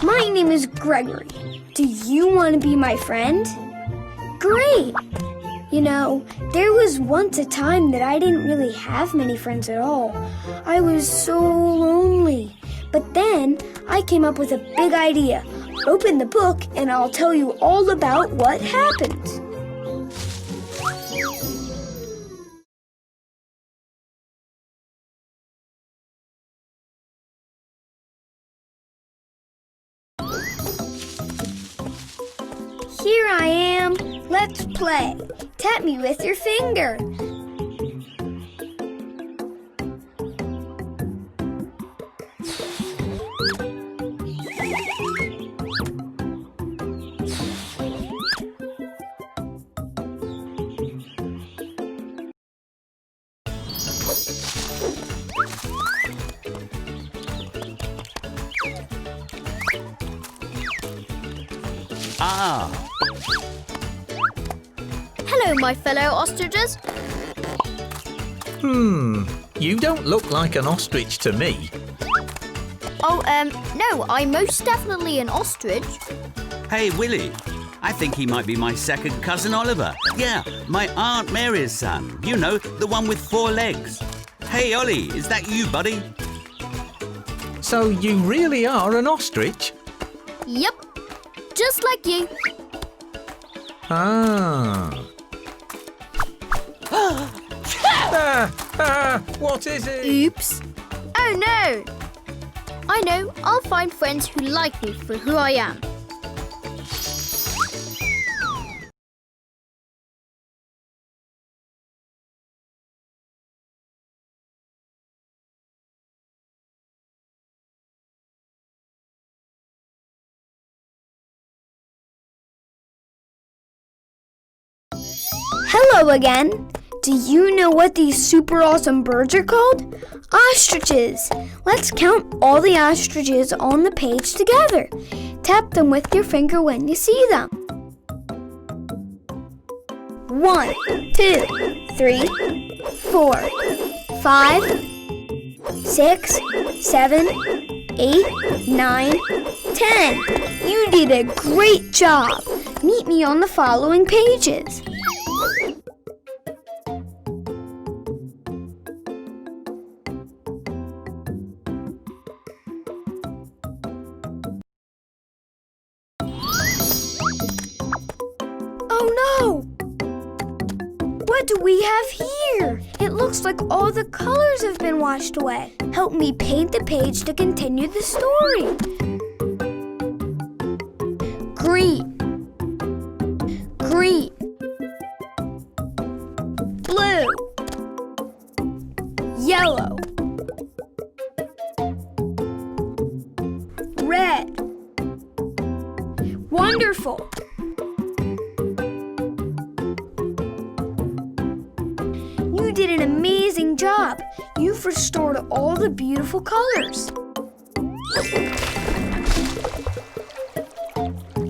My name is Gregory. Do you want to be my friend? Great! You know, there was once a time that I didn't really have many friends at all. I was so lonely. But then I came up with a big idea. Open the book and I'll tell you all about what happened. Here I am. Let's play. Tap me with your finger. Ah! Hello, my fellow ostriches. You don't look like an ostrich to me. Oh, no, I'm most definitely an ostrich. Hey, Willie. I think he might be my second cousin Oliver. Yeah, my Aunt Mary's son. You know, the one with 4 legs. Hey, Ollie, is that you, buddy? So you really are an ostrich? Yep, just like you. What is it? Oops. Oh, no. I know, I'll find friends who like me for who I am. Hello again. Do you know what these super awesome birds are called? Ostriches. Let's count all the ostriches on the page together. Tap them with your finger when you see them. 1, 2, 3, 4, 5, 6, 7, 8, 9, 10. You did a great job. Meet me on the following pages. Oh no! What do we have here? It looks like all the colors have been washed away. Help me paint the page to continue the story. Green. Green. Blue. Yellow. Red. Wonderful. You did an amazing job. You've restored all the beautiful colors.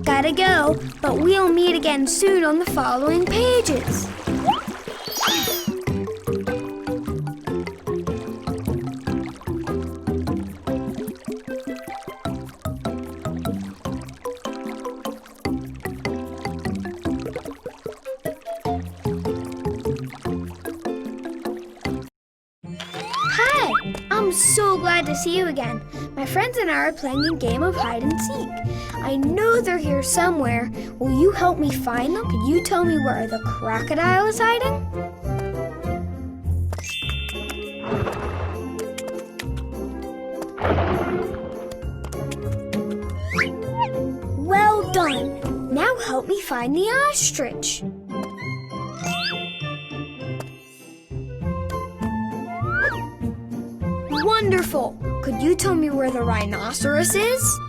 Gotta go, but we'll meet again soon on the following pages. Hi, I'm so glad to see you again. My friends and I are playing a game of hide and seek. I know they're here somewhere. Will you help me find them? Could you tell me where the crocodile is hiding? Well done. Now help me find the ostrich. Wonderful. Could you tell me where the rhinoceros is?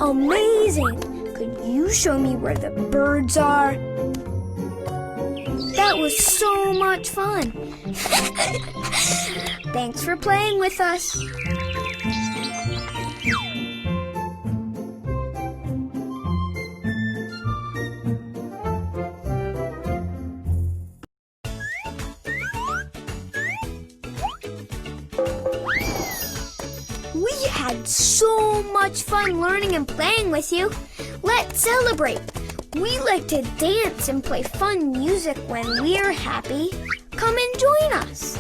Amazing! Could you show me where the birds are? That was so much fun! Thanks for playing with us! We had so much fun learning and playing with you. Let's celebrate. We like to dance and play fun music when we're happy. Come and join us.